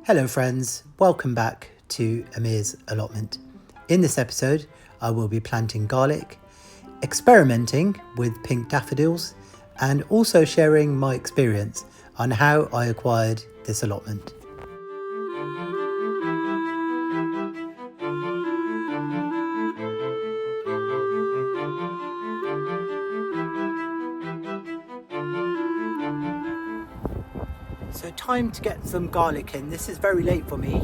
Hello friends, welcome back to Amir's Allotment. In this episode I will be planting garlic, experimenting with pink daffodils and also sharing my experience on how I acquired this allotment. So time to get some garlic in. This is very late for me,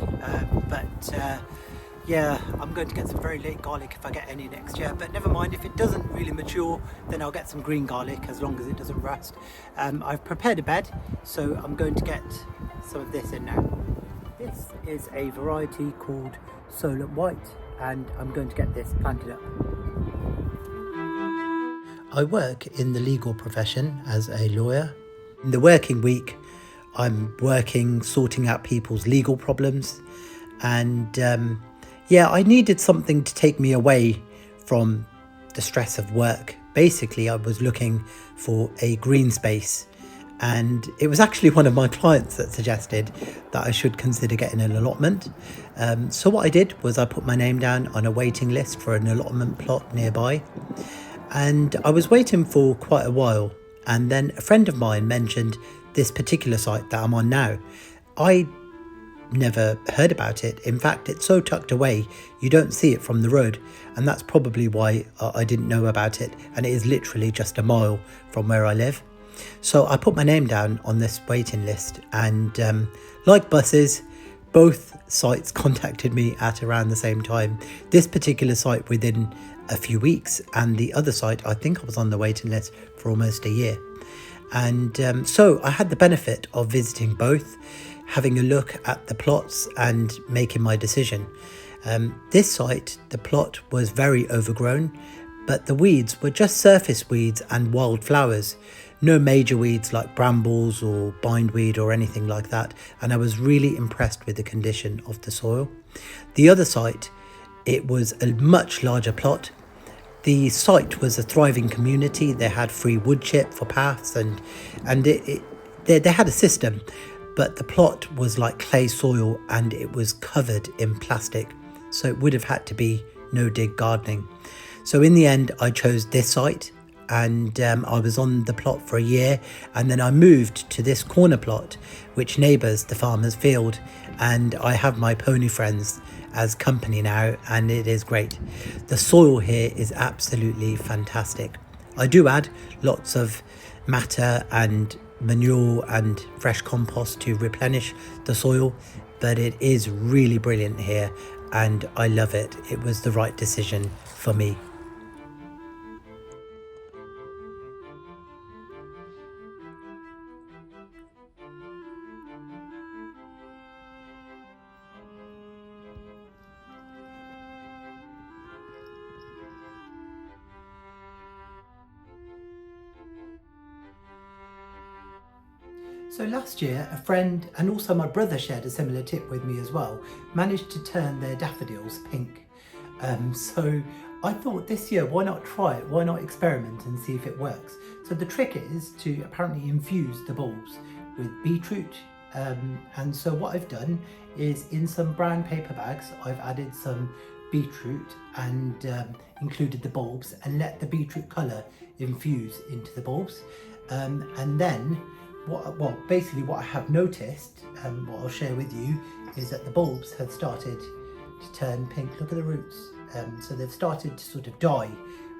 yeah, I'm going to get some very late garlic if I get any next year, but never mind. If it doesn't really mature, then I'll get some green garlic as long as it doesn't rust. I've prepared a bed, so I'm going to get some of this in now. This is a variety called Solent Wight, and I'm going to get this planted up. I work in the legal profession as a lawyer. In the working week, I'm working, sorting out people's legal problems, and I needed something to take me away from the stress of work. Basically, I was looking for a green space, and it was actually one of my clients that suggested that I should consider getting an allotment. So what I did was I put my name down on a waiting list for an allotment plot nearby, and I was waiting for quite a while, and then a friend of mine mentioned this particular site that I'm on now. I never heard about it. In fact, it's so tucked away you don't see it from the road, and that's probably why I didn't know about it, and it is literally just a mile from where I live. So I put my name down on this waiting list, and like buses, both sites contacted me at around the same time. This particular site within a few weeks, and the other site, I think I was on the waiting list for almost a year. And so I had the benefit of visiting both, having a look at the plots and making my decision. This site, the plot was very overgrown, but the weeds were just surface weeds and wild flowers. No major weeds like brambles or bindweed or anything like that. And I was really impressed with the condition of the soil. The other site, it was a much larger plot. The site was a thriving community. They had free wood chip for paths, and they had a system, but the plot was like clay soil and it was covered in plastic. So it would have had to be no dig gardening. So in the end, I chose this site, and I was on the plot for a year, and then I moved to this corner plot which neighbours the farmer's field, and I have my pony friends as company now, and it is great. The soil here is absolutely fantastic. I do add lots of matter and manure and fresh compost to replenish the soil, but it is really brilliant here and I love it. It was the right decision for me. So last year, a friend and also my brother shared a similar tip with me as well, managed to turn their daffodils pink. So I thought this year, why not try it? Why not experiment and see if it works? So the trick is to apparently infuse the bulbs with beetroot. And so what I've done is in some brown paper bags, I've added some beetroot and included the bulbs and let the beetroot colour infuse into the bulbs. And then basically what I have noticed, what I'll share with you, is that the bulbs have started to turn pink. Look at the roots. So they've started to sort of die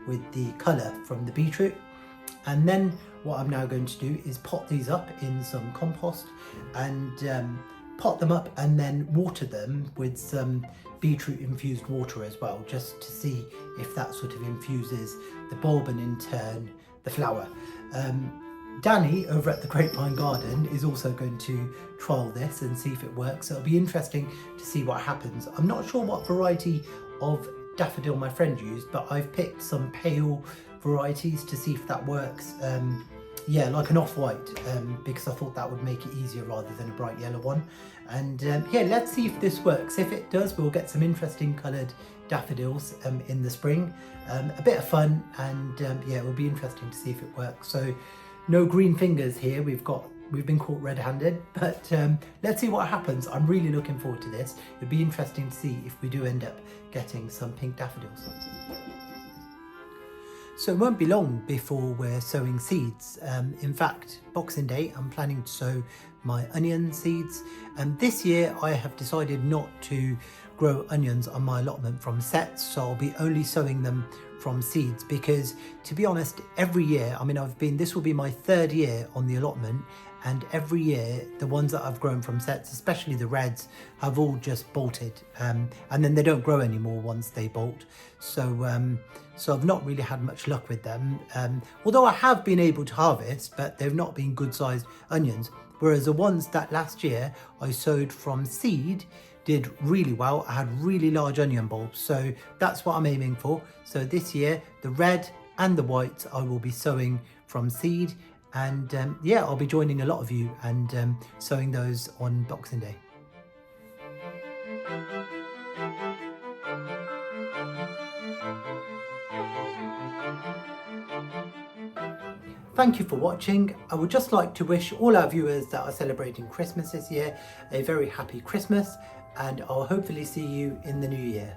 with the colour from the beetroot. And then what I'm now going to do is pot these up in some compost and pot them up and then water them with some beetroot infused water as well, just to see if that sort of infuses the bulb and in turn the flower. Danny over at the Grapevine Garden is also going to trial this and see if it works. So it'll be interesting to see what happens. I'm not sure what variety of daffodil my friend used, but I've picked some pale varieties to see if that works. Like an off-white, because I thought that would make it easier rather than a bright yellow one. And let's see if this works. If it does, we'll get some interesting coloured daffodils in the spring. A bit of fun, and it will be interesting to see if it works. So no green fingers here. We've got we've been caught red-handed, but let's see what happens. I'm really looking forward to this. It'd be interesting to see if we do end up getting some pink daffodils. So it won't be long before we're sowing seeds. In fact, Boxing Day, I'm planning to sow my onion seeds. And this year I have decided not to grow onions on my allotment from sets, so I'll be only sowing them from seeds, because to be honest, every year, I mean, this will be my 3rd year on the allotment, and every year the ones that I've grown from sets, especially the reds, have all just bolted, and then they don't grow anymore once they bolt. So I've not really had much luck with them, although I have been able to harvest, but they've not been good sized onions. Whereas the ones that last year I sowed from seed did really well. I had really large onion bulbs, so that's what I'm aiming for. So this year, the red and the white I will be sowing from seed, and yeah, I'll be joining a lot of you and sowing those on Boxing Day. Thank you for watching. I would just like to wish all our viewers that are celebrating Christmas this year a very happy Christmas, and I'll hopefully see you in the new year.